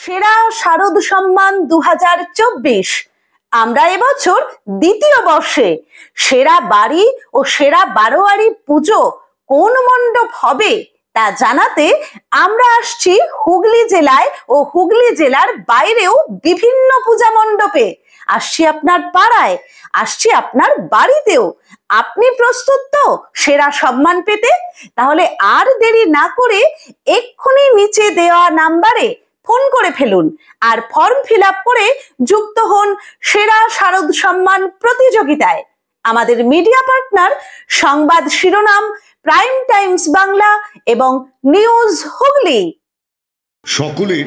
সেরা শারদ সম্মান 2024 আমরা এবছর দ্বিতীয় বর্ষে সেরা বাড়ি ও সেরা বারোয়ারি পুজো কোন মণ্ডপ হবে তা জানাতে আমরা আসছি হুগলি জেলায় ও হুগলি জেলার বাইরেও বিভিন্ন পূজা মণ্ডপে। আসছি আপনার পাড়ায়, আসছি আপনার বাড়িতেও। আপনি প্রস্তুত তো সেরা সম্মান পেতে? তাহলে আর দেরি না করে এক্ষুনি নিচে দেওয়া নাম্বারে ফোন করে ফেলুন আর ফর্ম ফিল আপ করে যুক্ত হন সেরা শারদ সম্মান প্রতিযোগিতায়। আমাদের মিডিয়া পার্টনার সংবাদ শিরোনাম, প্রাইম টাইমস বাংলা এবং নিউজ হুগলি। সকলের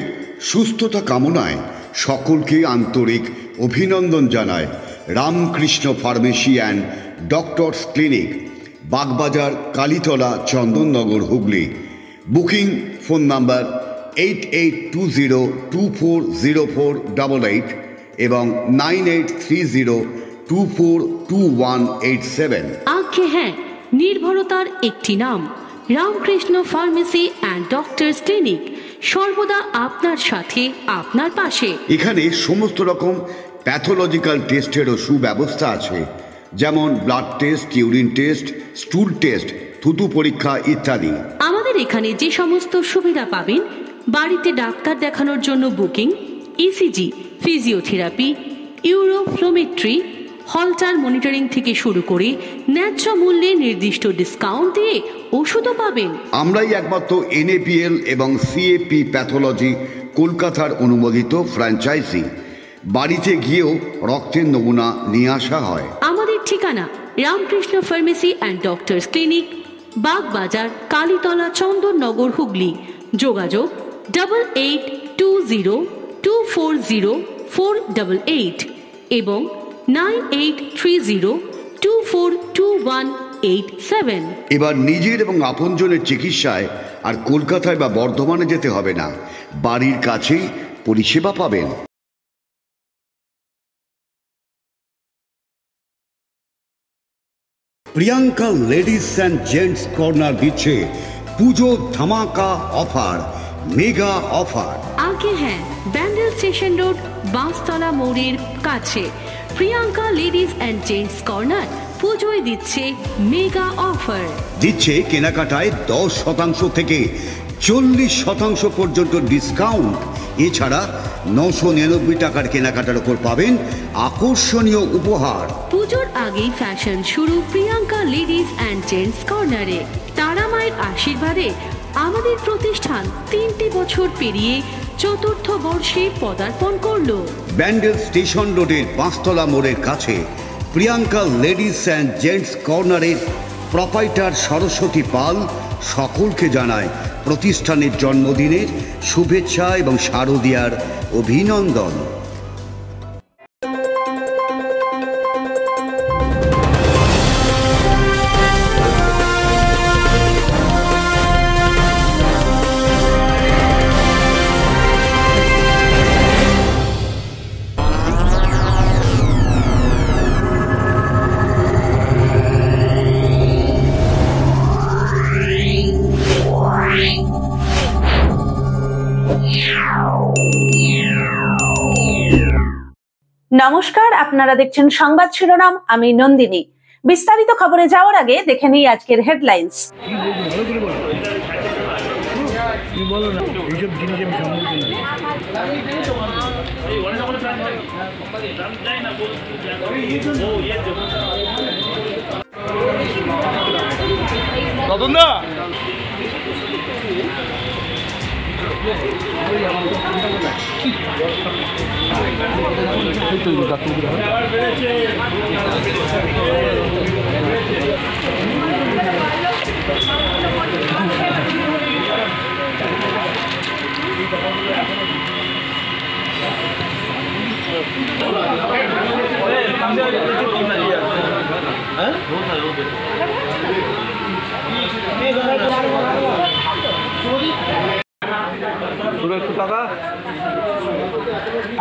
সুস্থতা কামনায় সকলকে আন্তরিক অভিনন্দন জানায় Ramakrishna pharmacy and doctors clinic, Bagbazar, Kalitala, Chandannagar, Hooghly. Booking phone number 8820240488 এবং 9830242187। আজ্ঞে হ্যাঁ, নির্ভরতার একটি নাম Ramakrishna pharmacy and doctors clinic, সর্বদা আপনার সাথে, আপনার পাশে। এখানে সমস্ত রকম প্যাথোলজিক্যাল টেস্টেরও সুব্যবস্থা আছে, যেমন blood test, urine test, স্টুল test, থুতু পরীক্ষা ইত্যাদি। আমাদের এখানে যে সমস্ত সুবিধা পাবেন, বাড়িতে ডাক্তার দেখানোর জন্য booking, ECG, physiotherapy, uroflowmetry, Holter monitoring থেকে শুরু করে ন্যায্য মূল্যে নির্দিষ্ট ডিসকাউন্ট দিয়ে ওষুধও পাবেন। আমরাই একমাত্র NAPL এবং CAP প্যাথোলজি কলকাতার অনুমোদিত ফ্র্যাঞ্চাইজি। বাড়িতে গিয়েও রক্তের নমুনা নিয়ে আসা হয়। আমাদের ঠিকানা Ramakrishna pharmacy and doctors clinic, Bagbazar, Kalitala, Chandannagar, Hooghly. যোগাযোগ 8820240488 এবং 9830242187। এবার নিজের এবং আপনজনের চিকিৎসায় আর কলকাতায় বা বর্ধমানে যেতে হবে না, বাড়ির কাছেই পরিষেবা পাবেন। Priyanka ladies and gents corner দিচ্ছে পুজো ধামাকা অফার, মেগা অফার। আগে হ্যাঁ, ব্যান্ডেল স্টেশন রোড, বাঁশতলা মোড়ের কাছে Priyanka ladies and gents corner পুজোয় দিচ্ছে মেগা অফার। দিচ্ছে কেনাকাটায় 10% থেকে 40% পর্যন্ত ডিসকাউন্ট। এছাড়া 999 টাকার কেনাকাটার উপর পাবেন আকর্ষণীয় উপহার। পুজোর আগেই ফ্যাশন শুরু প্রিয়াঙ্কা লেডিস অ্যান্ড জেন্টস কর্নারে। তারা মায়ের আশীর্বাদে আমাদের প্রতিষ্ঠান 3টি বছর পেরিয়ে 4র্থ বর্ষে পদার্পণ করল। ব্যান্ডেল স্টেশন রোডের বাঁশতলা মোড়ের কাছে প্রিয়াঙ্কা লেডিস অ্যান্ড জেন্টস কর্নারের প্রোপাইটার সরস্বতী পাল সকলকে জানায় প্রতিষ্ঠানের জন্মদিনের শুভেচ্ছা এবং শারদীয়ার অভিনন্দন। নমস্কার, আপনারা দেখছেন সংবাদ শিরোনাম, আমি নন্দিনী। বিস্তারিত খবরে যাওয়ার আগে দেখে নিই আজকের হেডলাইন্স।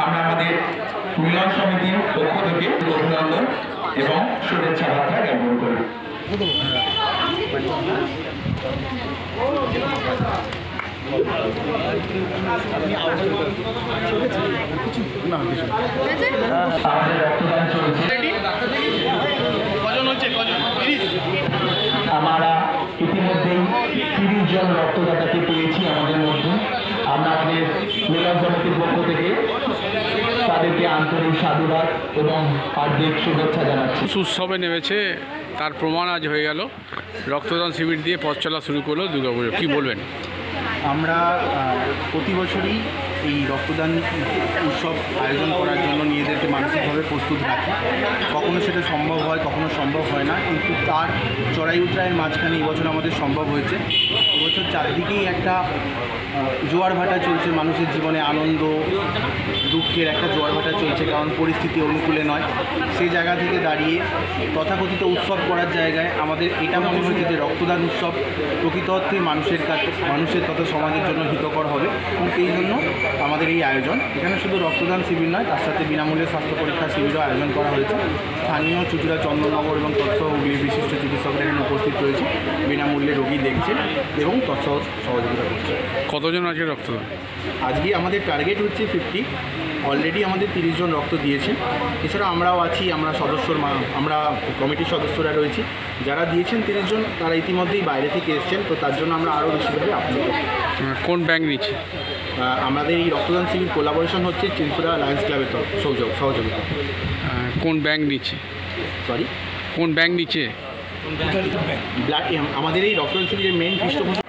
আমরা আমাদের মিলন সমিতির পক্ষ থেকে অভিনন্দন এবং শুভেচ্ছা বার্তা জ্ঞাপন করি। আপনি না কিছু। আমাদের রক্তদান চলছে। আমরা ইতিমধ্যেই 30 জন রক্তদাতাকে পেয়েছি আমাদের মধ্যে। আমরা আমাদের মিলন সমিতির পক্ষ থেকে তাদেরকে আন্তরিক সাধুবাদ এবং হার্দিক শুভেচ্ছা জানাচ্ছি। উৎসবে নেমেছে, তার প্রমাণ আজ হয়ে গেল। রক্তদান শিবির দিয়ে পথ চলা শুরু করলো দুর্গাপুজো, কী বলবেন? আমরা প্রতি বছরই এই রক্তদান উৎসব আয়োজন করার জন্য নিজেদেরকে মানসিকভাবে প্রস্তুত রাখি। কখনো সেটা সম্ভব হয়, কখনো সম্ভব হয় না, কিন্তু তার চড়াই উতরাইয়ের মাঝখানে এবছর আমাদের সম্ভব হয়েছে। এবছর চারদিকেই একটা জোয়ার ভাটা চলছে, মানুষের জীবনে আনন্দ দুঃখের একটা জোয়ার ভাটা চলছে, কারণ পরিস্থিতি অনুকূলে নয়। সেই জায়গা থেকে দাঁড়িয়ে তথাকথিত উৎসব করার জায়গায় আমাদের এটা মনে হয়েছে যে রক্তদান উৎসব প্রকৃত অর্থে মানুষের তথা সমাজের জন্য হিতকর হবে, এবং এই জন্য আমাদের এই আয়োজন। এখানে শুধু রক্তদান শিবির নয়, তার সাথে বিনামূল্যে স্বাস্থ্য পরীক্ষা শিবিরও আয়োজন করা হয়েছে। স্থানীয় চুচুড়া, চন্দননগর এবং তৎসহ হুগলির বিশিষ্ট চিকিৎসকরা এখানে উপস্থিত রয়েছে, বিনামূল্যে রোগী দেখছেন এবং তৎসহ সহযোগিতা করছে। কতজন আছে রক্তদান? আজকে আমাদের টার্গেট হচ্ছে 50। অলরেডি আমাদের 30 জন রক্ত দিয়েছেন। এছাড়া আমরাও আছি, আমরা কমিটির সদস্যরা রয়েছি। যারা দিয়েছেন 30 জন, তারা ইতিমধ্যেই বাইরে থেকে এসছেন, তো তার জন্য আমরা আরও বেশিভাবে আপ্লুত। কোন ব্যাংক নিচ্ছে? আমাদের এই রক্তদান শিবির কোলাবোরেশন হচ্ছে চিনপুরা লায়ন্স ক্লাবের সহযোগিতা। কোন ব্যাংক নিচ্ছে? সরি, কোন ব্যাংক নিচ্ছে? আমাদের এই রক্তদান শিবিরের মেন পৃষ্ঠপোষক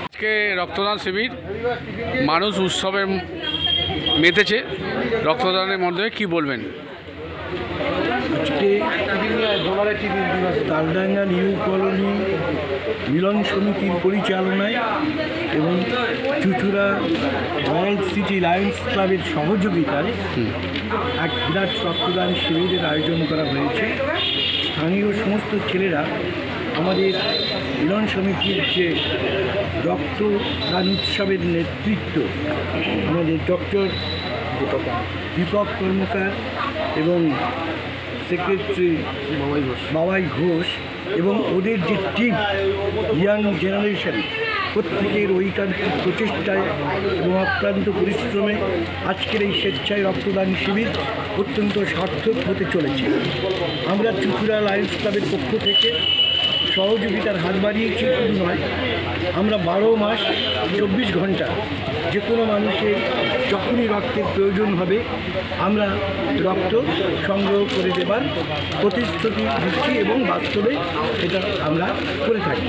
আজকে রক্তদান শিবির, মানুষ উৎসবে মেতেছে। রক্তদানের মধ্যে কি বলবেন? আজকে তালডাঙ্গা নিউ কলোনি মিলন সমিতির পরিচালনায় এবং চুচুড়া রয়্যাল সিটি লায়ন্স ক্লাবের সহযোগিতায় এক বিরাট রক্তদান শিবিরের আয়োজন করা হয়েছে। স্থানীয় সমস্ত ছেলেরা আমাদের মিলন সমিতির যে রক্তদান উৎসবের নেতৃত্ব আমাদের ডক্টর দীপক কর্মকার এবং সেক্রেটারি বাবাই ঘোষ এবং ওদের যে টিম ইয়াং জেনারেশন, প্রত্যেকের ঐকান্তিক প্রচেষ্টায় এবং অক্লান্ত পরিশ্রমে আজকের এই স্বেচ্ছায় রক্তদান শিবির অত্যন্ত সার্থক হতে চলেছে। আমরা চুচুড়া লায়ন্স ক্লাবের পক্ষ থেকে সহযোগিতার হাত বাড়িয়েছি। শুধু নয়, আমরা 12 মাস 24 ঘন্টা যে কোনো মানুষের যখনই রক্তের প্রয়োজন হবে আমরা রক্ত সংগ্রহ করে দেবার প্রতিশ্রুতি দিচ্ছি এবং বাস্তবে এটা আমরা করে থাকি।